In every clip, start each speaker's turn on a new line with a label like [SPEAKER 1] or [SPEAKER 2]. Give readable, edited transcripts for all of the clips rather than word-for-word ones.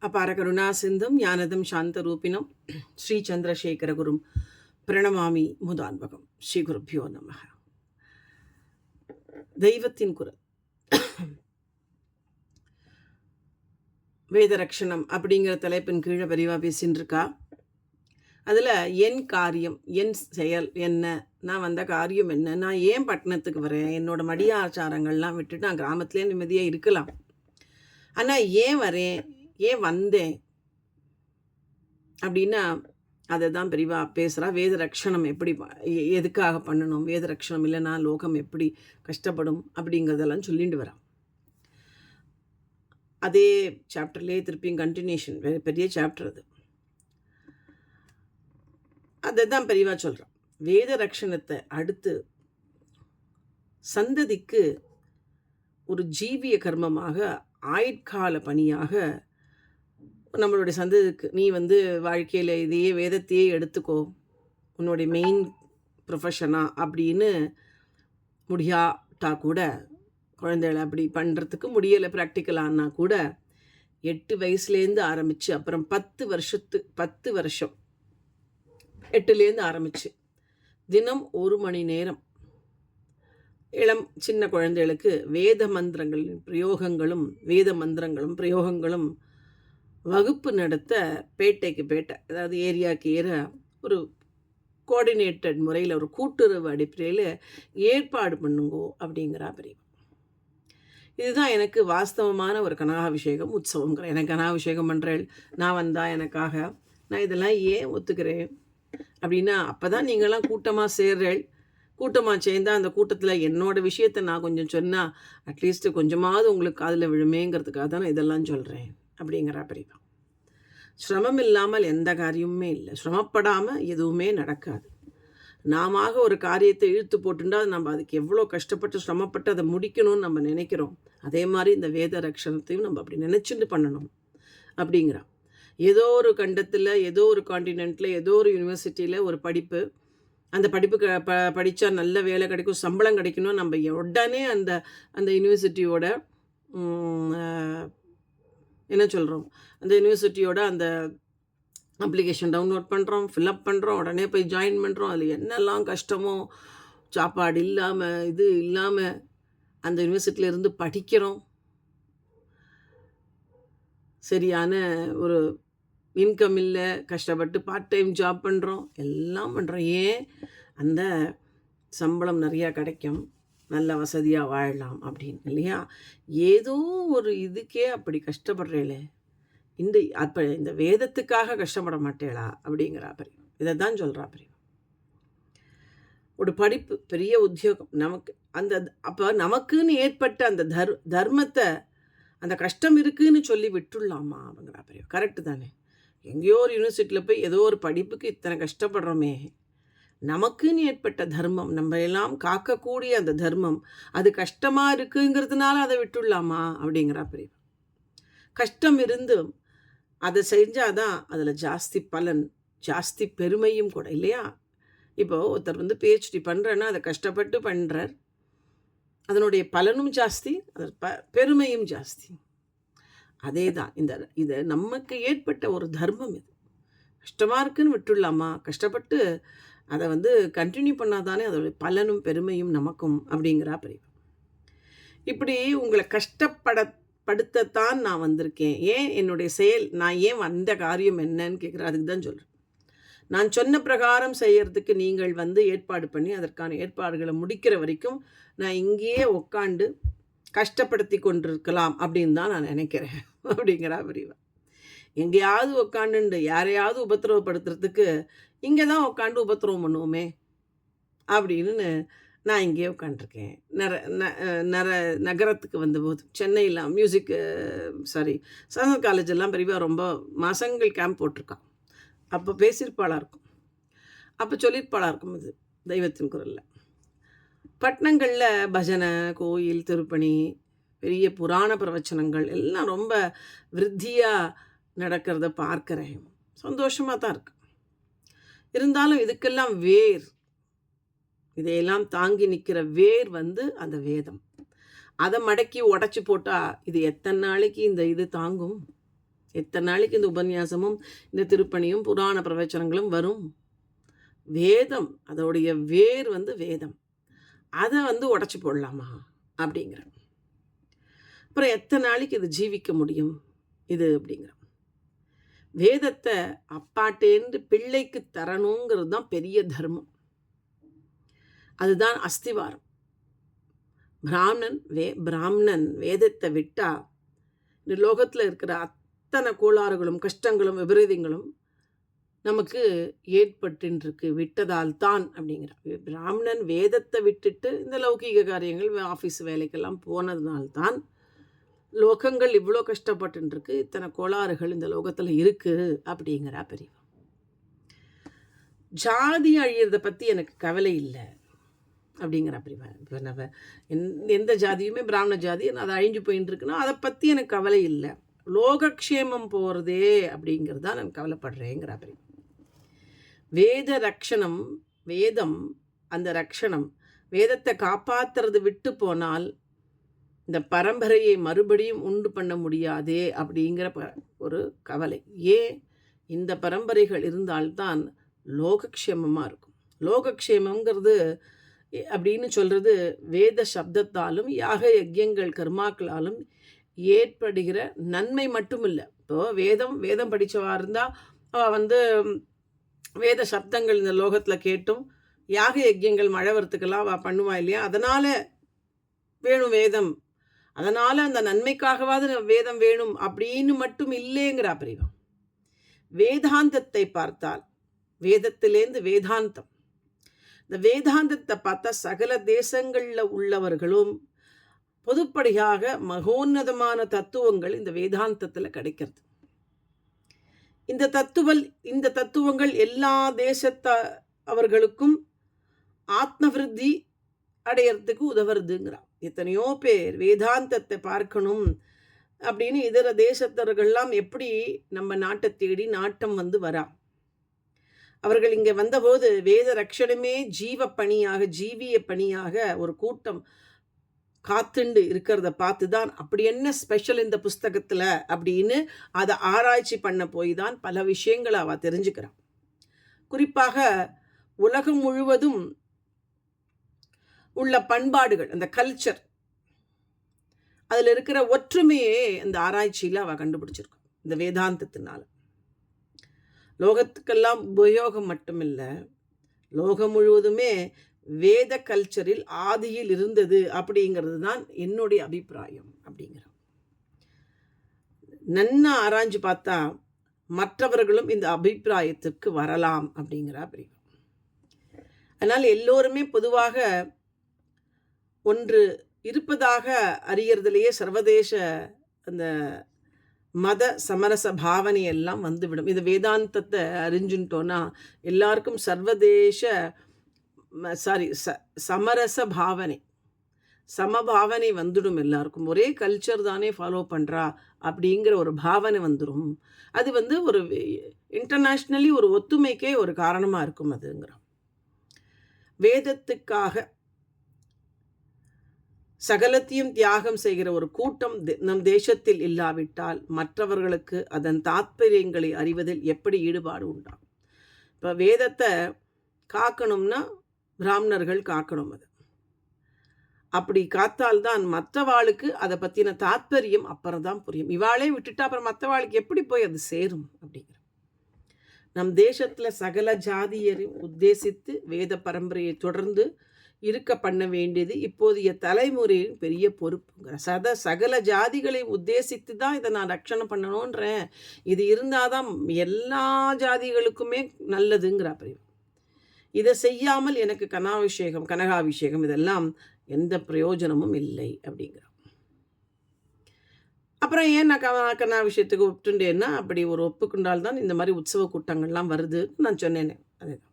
[SPEAKER 1] அபார கருணா சிந்தும் ஞானதம் சாந்தரூபிணம் ஸ்ரீ சந்திரசேகரகுரும் பிரணமாமி முதான்பகம். ஸ்ரீ குருப்பியோ நமக. தெய்வத்தின் குரல் வேதரக்ஷணம் அப்படிங்கிற தலைப்பின் கீழே விரிவாக பேசின்னு இருக்கா. அதில் என் காரியம், என் செயல் என்ன, நான் வந்த காரியம் என்ன, நான் ஏன் பட்டணத்துக்கு வரேன், என்னோட மடியாச்சாரங்கள்லாம் விட்டுட்டு நான் கிராமத்திலே நிம்மதியாக இருக்கலாம், ஆனால் ஏன் வரேன், ஏன் வந்தேன் அப்படின்னா அதை தான் பெரிவா பேசுகிறா. வேத ரக்ஷணம் எப்படி எதுக்காக பண்ணணும், வேத ரக்ஷணம் இல்லைன்னா லோகம் எப்படி கஷ்டப்படும் அப்படிங்கிறதெல்லாம் சொல்லிட்டு வரான். அதே சாப்டர்லேயே திருப்பியும் கண்டினியூஷன், பெரிய சாப்டர் அது. அதை தான் பெரியவா சொல்கிறான். வேத ரக்ஷணத்தை அடுத்து சந்ததிக்கு ஒரு ஜீவிய கர்மமாக, ஆயுட்கால பணியாக நம்மளுடைய சந்ததிக்கு நீ வாழ்க்கையில் இதையே வேதத்தையே எடுத்துக்கோ உன்னுடைய மெயின் ப்ரொஃபஷனா அப்படின்னு முடியாட்டா கூட, குழந்தைகளை அப்படி பண்ணுறதுக்கு முடியலை ப்ராக்டிக்கலான்னா கூட 8 வயசுலேருந்து ஆரம்பித்து அப்புறம் 10 வருஷம் 8லேருந்து ஆரம்பித்து தினம் 1 மணி நேரம் இளம் சின்ன குழந்தைகளுக்கு வேத மந்திரங்களும் பிரயோகங்களும் வகுப்பு நடத்த பேட்டைக்கு பேட்டை, அதாவது ஏரியாவுக்கு ஒரு கோஆர்டினேட்டட் முறையில், ஒரு கூட்டுறவு அடிப்படையில் ஏற்பாடு பண்ணுங்கோ அப்படிங்கிறா பெரியவா. இதுதான் எனக்கு வாஸ்தவமான ஒரு கனகாபிஷேகம் உற்சவங்கிற. எனக்கு கனகாபிஷேகம் பண்ணுறேன், நான் வந்தால் எனக்காக, நான் இதெல்லாம் ஏன் ஒத்துக்கிறேன் அப்படின்னா, அப்போ தான் நீங்கள்லாம் கூட்டமாக சேர்றேள். கூட்டமாக சேர்ந்தால் அந்த கூட்டத்தில் என்னோடய விஷயத்தை நான் கொஞ்சம் சொன்னால் அட்லீஸ்ட்டு கொஞ்சமாவது உங்களுக்கு காதில் விழுமேங்கிறதுக்காக தான் நான் இதெல்லாம் சொல்கிறேன் அப்படிங்கிறா பெரியவா. சிரமம் இல்லாமல் எந்த காரியமுமே இல்லை, சிரமப்படாமல் எதுவுமே நடக்காது. நாம ஒரு காரியத்தை இழுத்து போட்டுண்டா நம்ம அதுக்கு எவ்வளோ கஷ்டப்பட்டு சிரமப்பட்டு அதை முடிக்கணும்னு நம்ம நினைக்கிறோம். அதே மாதிரி இந்த வேத ரக்ஷணத்தையும் நம்ம அப்படி நினச்சிட்டு பண்ணணும் அப்படிங்கிறான். ஏதோ ஒரு கண்டத்தில், ஏதோ ஒரு காண்டினென்ட்டில், ஏதோ ஒரு யூனிவர்சிட்டியில் ஒரு படிப்பு, அந்த படிப்புக்கு படித்தா நல்ல வேலை கிடைக்கும், சம்பளம் கிடைக்கணும், நம்ம உடனே அந்த அந்த யூனிவர்சிட்டியோட என்ன சொல்கிறோம், அந்த யூனிவர்சிட்டியோட அந்த அப்ளிகேஷன் டவுன்லோட் பண்ணுறோம், ஃபில்அப் பண்ணுறோம், உடனே போய் ஜாயின் பண்ணுறோம். அதில் என்னெல்லாம் கஷ்டமோ, சாப்பாடு இல்லாமல் இது இல்லாமல் அந்த யூனிவர்சிட்டியிலேருந்து படிக்கிறோம், சரியான ஒரு இன்கம் இல்லை, கஷ்டப்பட்டு பார்ட் டைம் ஜாப் பண்ணுறோம், எல்லாம் பண்ணுறோம். ஏன் அந்த சம்பளம் நிறையா கிடைக்கும், நல்ல வசதியாக வாழலாம் அப்படின்னு இல்லையா? ஏதோ ஒரு இதுக்கே அப்படி கஷ்டப்படுறேளே, இந்த வேதத்துக்காக கஷ்டப்பட மாட்டேளா அப்படிங்கிறா பெரியவா. இதை தான் சொல்கிறா பெரியவா. ஒரு படிப்பு, பெரிய உத்தியோகம், நமக்கு அந்த அப்போ நமக்குன்னு ஏற்பட்ட அந்த தர்மத்தை அந்த கஷ்டம் இருக்குன்னு சொல்லி விட்டுடலாமா அப்படிங்கிறா பெரியவா. கரெக்டு தானே? எங்கேயோ ஒரு யூனிவர்சிட்டியில் போய் ஏதோ ஒரு படிப்புக்கு இத்தனை கஷ்டப்படுறோமே, நமக்குன்னு ஏற்பட்ட தர்மம், நம்ம எல்லாம் காக்கக்கூடிய அந்த தர்மம், அது கஷ்டமாக இருக்குங்கிறதுனால அதை விட்டுடலாமா அப்படிங்கிறா பெரியவா. கஷ்டம் இருந்தும் அதை செஞ்சாதான் அதில் ஜாஸ்தி பலன், ஜாஸ்தி பெருமையும் கூட இல்லையா? இப்போது ஒருத்தர் PhD பண்ணுறேன்னா அதை கஷ்டப்பட்டு பண்ணுறார், அதனுடைய பலனும் ஜாஸ்தி, அது பெருமையும் ஜாஸ்தி. அதே தான் இது நமக்கு ஏற்பட்ட ஒரு தர்மம். இது கஷ்டமாக இருக்குன்னு விட்டுடலாமா? கஷ்டப்பட்டு அதை கண்டினியூ பண்ணாதானே அதோடைய பலனும் பெருமையும் நமக்கும் அப்படிங்கிறா பெரியவா. இப்படி உங்களை கஷ்டப்படுத்தத்தான் நான் வந்திருக்கேன். ஏன் என்னுடைய செயல், நான் ஏன் வந்த காரியம் என்னன்னு கேட்குறேன். அதுக்கு தான் சொல்கிறேன். நான் சொன்ன பிரகாரம் செய்யறதுக்கு நீங்கள் ஏற்பாடு பண்ணி அதற்கான ஏற்பாடுகளை முடிக்கிற வரைக்கும் நான் இங்கேயே உட்காண்டு கஷ்டப்படுத்தி கொண்டிருக்கலாம் அப்படின்னு தான் நான் நினைக்கிறேன் அப்படிங்கிறா பெரியவா. எங்கேயாவது உட்காண்டுண்டு யாரையாவது உபத்திரவப்படுத்துறதுக்கு இங்கே தான் உட்காந்து உபத்திரவம் பண்ணுவோமே அப்படின்னு நான் இங்கேயே உட்காண்ட்ருக்கேன். நகரத்துக்கு வந்தபோது சென்னையில் சங்கர் காலேஜெல்லாம் பெரியவா ரொம்ப மாதங்கள் கேம்ப் போட்டிருக்கான். அப்போ பேசியிருப்பாளாக இருக்கும், அப்போ சொல்லியிருப்பாளாக இருக்கும். இது தெய்வத்தின் குரலில் பட்டணங்களில் பஜனை, கோயில், திருப்பணி, பெரிய புராண பிரவச்சனங்கள் எல்லாம் ரொம்ப விருத்தியாக நடக்கிறத பார்க்குறேன். சந்தோஷமாக தான் இருக்கு. இருந்தாலும் இதுக்கெல்லாம் வேர், இதையெல்லாம் தாங்கி நிற்கிற வேர் அந்த வேதம். அதை மடக்கி உடச்சி போட்டால் இது எத்தனை நாளைக்கு இந்த இது தாங்கும்? எத்தனை நாளைக்கு இந்த உபன்யாசமும் இந்த திருப்பணியும் புராண பிரவச்சனங்களும் வரும்? வேதம், அதோடைய வேர் வேதம், அதை உடச்சி போடலாமா அப்படிங்கிற. அப்புறம் எத்தனை நாளைக்கு இது ஜீவிக்க முடியும் இது அப்படிங்கிற. வேதத்தை அப்பாட்டேந்து பிள்ளைக்கு தரணுங்கிறது தான் பெரிய தர்மம். அதுதான் அஸ்திவாரம். பிராமணன் வேதத்தை விட்டா இந்த லோகத்தில் இருக்கிற அத்தனை கோளாறுகளும் கஷ்டங்களும் விபரீதங்களும் நமக்கு ஏற்பட்டு விட்டதால் தான் அப்படிங்கிற. பிராமணன் வேதத்தை விட்டுட்டு இந்த லௌகீக காரியங்கள் ஆஃபீஸ் வேலைக்கெல்லாம் போனதுனால்தான் லோகங்கள் இவ்வளோ கஷ்டப்பட்டுருக்கு, இத்தனை கோளாறுகள் இந்த லோகத்தில் இருக்குது அப்படிங்கிறா பெரியவா. ஜாதி அழியிறத பற்றி எனக்கு கவலை இல்லை அப்படிங்கிற பெரியவா. இப்போ நம்ம எந்த ஜாதியுமே பிராமண ஜாதி அது அழிஞ்சு போயின்னு இருக்குன்னா அதை பற்றி எனக்கு கவலை இல்லை. லோகக்ஷேமம் போகிறதே அப்படிங்கிறது தான் நான் கவலைப்படுறேங்கிற பெரியவா. வேத ரக்ஷணம், வேதம், அந்த ரக்ஷணம், வேதத்தை காப்பாற்றுறது விட்டு போனால் இந்த பரம்பரையை மறுபடியும் உண்டு பண்ண முடியாதே அப்படிங்கிற ஒரு கவலை. ஏன்? இந்த பரம்பரைகள் இருந்தால்தான் லோகக்ஷேமமாக இருக்கும். லோகக்ஷேமங்கிறது அப்படின்னு சொல்கிறது வேத சப்தத்தாலும் யாக யஜ்யங்கள் கர்மாக்களாலும் ஏற்படுகிற நன்மை மட்டும் இல்லை. இப்போது வேதம் படித்தவா இருந்தால் அவள் வேத சப்தங்கள் இந்த லோகத்தில் கேட்டும் யாக யஜ்யங்கள் மழை வரத்துக்கெல்லாம் அவள் பண்ணுவா இல்லையா? அதனால் வேணும் வேதம், அதனால் அந்த நன்மைக்காகவாது வேதம் வேணும் அப்படின்னு மட்டும் இல்லைங்கிறா பிரிவா. வேதாந்தத்தை பார்த்தால், வேதத்திலேருந்து வேதாந்தம், இந்த வேதாந்தத்தை பார்த்தா சகல தேசங்களில் உள்ளவர்களும் பொதுப்படியாக மகோன்னதமான தத்துவங்கள் இந்த வேதாந்தத்தில் கிடைக்கிறது. இந்த தத்துவங்கள் எல்லா தேசத்தவர்களுக்கும் ஆத்மவிருத்தி அடையிறதுக்கு உதவுறதுங்கிறான். எத்தனையோ பேர் வேதாந்தத்தை பார்க்கணும் அப்படின்னு இதர தேசத்தவர்கள்லாம் எப்படி நம்ம நாட்டை தேடி நாட்டம் வரா. அவர்கள் இங்கே வந்தபோது வேத ரக்ஷணமே ஜீவிய பணியாக ஒரு கூட்டம் காத்துண்டு இருக்கிறத பார்த்து தான் அப்படி என்ன ஸ்பெஷல் இந்த புஸ்தகத்தில் அப்படின்னு அதை ஆராய்ச்சி பண்ண போய் தான் பல விஷயங்களை அவள் தெரிஞ்சுக்கிறான். குறிப்பாக உலகம் முழுவதும் உள்ள பண்பாடுகள், அந்த கல்ச்சர், அதில் இருக்கிற ஒற்றுமையே இந்த ஆராய்ச்சியில் அவள் கண்டுபிடிச்சிருக்கான். இந்த வேதாந்தத்தினால லோகத்துக்கெல்லாம் உபயோகம் மட்டுமில்லை, லோகம் முழுவதுமே வேத கல்ச்சரில் ஆதியில் இருந்தது அப்படிங்கிறது தான் என்னுடைய அபிப்பிராயம் அப்படிங்கிற. நன்னா ஆராய்ஞ்சு பார்த்தா மற்றவர்களும் இந்த அபிப்பிராயத்துக்கு வரலாம் அப்படிங்கிறா பிரிவு. அதனால் எல்லோருமே பொதுவாக ஒன்று இருப்பதாக அறியறதுலேயே சர்வதேச அந்த மத சமரச பாவனை எல்லாம் வந்துவிடும். இது வேதாந்தத்தை அறிஞ்சுட்டோன்னா எல்லாருக்கும் சமரச பாவனை, சமபாவனை வந்துடும். எல்லாருக்கும் ஒரே கல்ச்சர் தானே ஃபாலோ பண்ணுறா அப்படிங்கிற ஒரு பாவனை வந்துடும். அது ஒரு இன்டர்நேஷ்னலி ஒரு ஒத்துமைக்கே ஒரு காரணமாக இருக்கும் அதுங்கிறோம். வேதத்துக்காக சகலத்தையும் தியாகம் செய்கிற ஒரு கூட்டம் நம் தேசத்தில் இல்லாவிட்டால் மற்றவர்களுக்கு அதன் தாத்பரியங்களை அறிவதில் எப்படி ஈடுபாடு உண்டாகும்? இப்போ வேதத்தை காக்கணும்னா பிராமணர்கள் காக்கணும். அது அப்படி காத்தால்தான் மற்றவாளுக்கு அதை பற்றின தாத்பரியம் அப்புறம் தான் புரியும். இவாளே விட்டுட்டா அப்புறம் மற்றவாளுக்கு எப்படி போய் அது சேரும் அப்படிங்கிற. நம் தேசத்தில் சகல ஜாதியரையும் உத்தேசித்து வேத பரம்பரையை தொடர்ந்து இருக்க பண்ண வேண்டியது இப்போதைய தலைமுறையின் பெரிய பொறுப்புங்கிற. சகல ஜாதிகளை உத்தேசித்து தான் இதை நான் ரட்சணம் பண்ணணுன்றேன். இது இருந்தால் தான் எல்லா ஜாதிகளுக்குமே நல்லதுங்கிற பிரிவு. இதை செய்யாமல் எனக்கு கனகாபிஷேகம் இதெல்லாம் எந்த பிரயோஜனமும் இல்லை அப்படிங்கிற. அப்புறம் ஏன் நான் கனகாபிஷேகத்துக்கு ஒப்புண்டேன்னா அப்படி ஒரு ஒப்புக்கொண்டால் தான் இந்த மாதிரி உற்சவ கூட்டங்கள்லாம் வருதுன்னு நான் சொன்னேனே. அதேதான்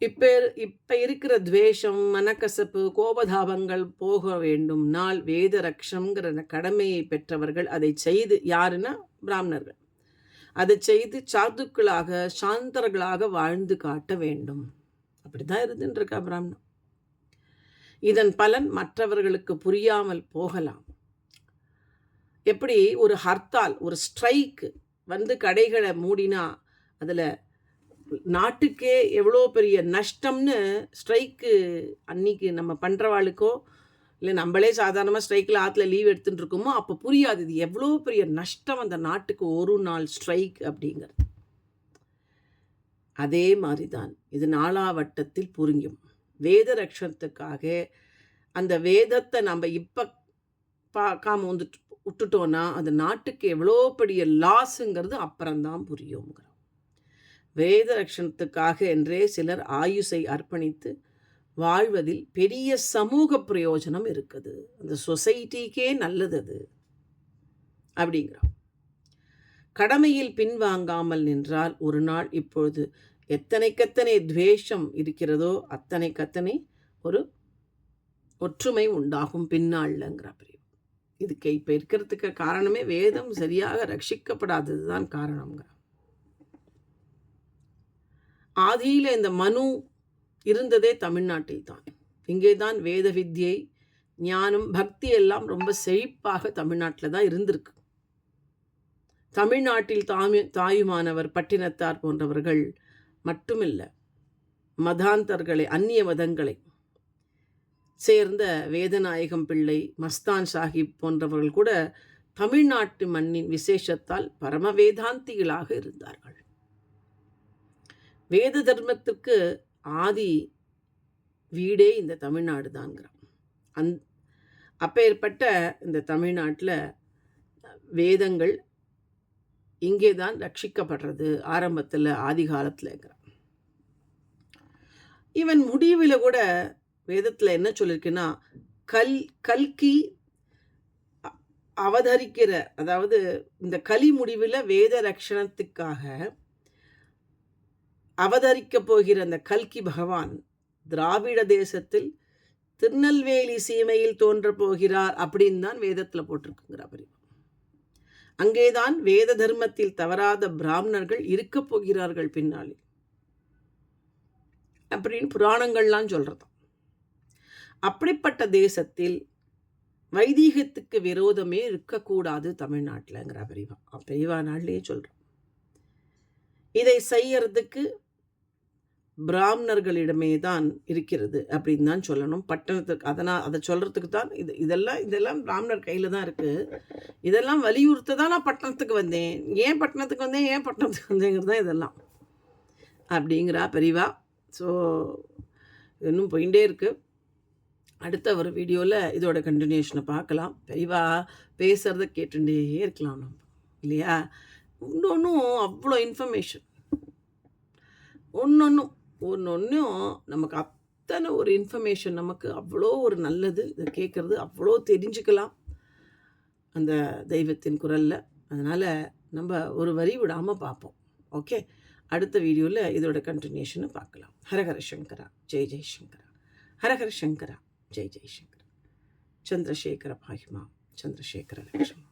[SPEAKER 1] இப்போ இருக்கிற துவேஷம், மனக்கசப்பு, கோபதாபங்கள் போக வேண்டும் நாள் வேத ரக்ஷங்கிற கடமையை பெற்றவர்கள் அதை செய்து, யாருன்னா பிராமணர்கள், அதை செய்து சாதுக்களாக சாந்தர்களாக வாழ்ந்து காட்ட வேண்டும். அப்படிதான் இருந்துருக்கா பிராமணம். இதன் பலன் மற்றவர்களுக்கு புரியாமல் போகலாம். எப்படி ஒரு ஹர்த்தால், ஒரு ஸ்ட்ரைக் வந்து கடைகளை மூடினா அதில் நாட்டுக்கே எவ்வளோ பெரிய நஷ்டம்னு ஸ்ட்ரைக்கு அன்னைக்கு நம்ம பண்ணுறவாளுக்கோ இல்லை நம்மளே சாதாரணமாக ஸ்ட்ரைக்கில் ஆற்றுல லீவ் எடுத்துகிட்டு இருக்கோமோ அப்போ புரியாது இது எவ்வளோ பெரிய நஷ்டம் அந்த நாட்டுக்கு ஒரு நாள் ஸ்ட்ரைக் அப்படிங்கிறது. அதே மாதிரி தான் இது நாலாவட்டத்தில் புரியும். வேத ரட்சணத்துக்காக அந்த வேதத்தை நம்ம இப்போ பார்க்காம வந்துட்டு விட்டுட்டோன்னா அந்த நாட்டுக்கு எவ்வளோ பெரிய லாஸுங்கிறது அப்புறம்தான் புரியுங்கிறோம். வேத ரட்சணத்துக்காக என்றே சிலர் ஆயுசை அர்ப்பணித்து வாழ்வதில் பெரிய சமூக பிரயோஜனம் இருக்குது. அந்த சொசைட்டிக்கே நல்லது அது அப்படிங்கிறோம். கடமையில் பின்வாங்காமல் நின்றால் ஒரு நாள் இப்பொழுது எத்தனைக்கத்தனை துவேஷம் இருக்கிறதோ அத்தனைக்கத்தனை ஒரு ஒற்றுமை உண்டாகும் பின்னாள்ங்கிற பிரிவு. இதுக்கு இப்போ இருக்கிறதுக்கு காரணமே வேதம் சரியாக ரட்சிக்கப்படாதது தான் காரணம்ங்கிற. ஆதியில் இந்த மனு இருந்ததே தமிழ்நாட்டில் தான். இங்கே தான் வேத வித்யை, ஞானம், பக்தி எல்லாம் ரொம்ப செழிப்பாக தமிழ்நாட்டில் தான் இருந்திருக்கு. தமிழ்நாட்டில் தாயுமானவர் பட்டினத்தார் போன்றவர்கள் மட்டுமில்லை, மதாந்தர்களை, அந்நிய மதங்களை சேர்ந்த வேதநாயகம் பிள்ளை, மஸ்தான் சாஹிப் போன்றவர்கள் கூட தமிழ்நாட்டு மண்ணின் விசேஷத்தால் பரம வேதாந்திகளாக இருந்தார்கள். வேத தர்மத்துக்கு ஆதி வீடே இந்த தமிழ்நாடு தான்ங்கிறான். அப்பேற்பட்ட இந்த தமிழ்நாட்டில் வேதங்கள் இங்கே தான் ரட்சிக்கப்படுறது ஆரம்பத்தில், ஆதி காலத்தில்ங்கிறான். இவன் முடிவில் கூட வேதத்தில் என்ன சொல்லியிருக்குன்னா, கல்கி அவதரிக்கிற, அதாவது இந்த கலி முடிவில் வேத ரட்சணத்துக்காக அவதரிக்க போகிற அந்த கல்கி பகவான் திராவிட தேசத்தில் திருநெல்வேலி சீமையில் தோன்ற போகிறார் அப்படின்னு தான் வேதத்தில் போட்டிருக்குங்கிற பிரிவு. அங்கேதான் வேத தர்மத்தில் தவறாத பிராமணர்கள் இருக்க போகிறார்கள் பின்னாளில் அப்படின்னு புராணங்கள்லாம் சொல்றது. அப்படிப்பட்ட தேசத்தில் வைதீகத்துக்கு விரோதமே இருக்கக்கூடாது தமிழ்நாட்டில்ங்கிற பெரியவா நாள்லேயே சொல்றோம். இதை செய்யறதுக்கு பிராமணர்களிடமே தான் இருக்கிறது அப்படின்னு தான் சொல்லணும். பட்டணத்துக்கு அதை சொல்றதுக்கு தான் இதெல்லாம் பிராமணர் கையில் தான் இருக்கு. இதெல்லாம் வலியுறுத்த தான் நான் பட்டணத்துக்கு வந்தேன். ஏன் பட்டணத்துக்கு வந்தேங்கிறது தான் இதெல்லாம் அப்படிங்கிறா பெரியவா. ஸோ இன்னும் போயிட்டே இருக்கு. அடுத்த ஒரு வீடியோவில் இதோட கண்டினியூஷனை பார்க்கலாம். பெரியவா பேசுகிறத கேட்டுட்டே இருக்கலாம் நம்ம, இல்லையா? இன்னொன்றும் அவ்வளோ இன்ஃபர்மேஷன், ஒன்றொன்றும் நமக்கு அத்தனை ஒரு இன்ஃபர்மேஷன், நமக்கு அவ்வளோ ஒரு நல்லது. இதை கேட்குறது அவ்வளோ தெரிஞ்சுக்கலாம் அந்த தெய்வத்தின் குரலில். அதனால் நம்ம ஒரு வரி விடாமல் பார்ப்போம். ஓகே, அடுத்த வீடியோவில் இதோட கண்டினியூஷனை பார்க்கலாம். ஹரஹர சங்கரா, ஜெய் ஜெய் சங்கரா. ஹரஹர சங்கரா, ஜெய் ஜெய் சங்கரா. சந்திரசேகர பாஹிமா, சந்திரசேகர லட்சுமி.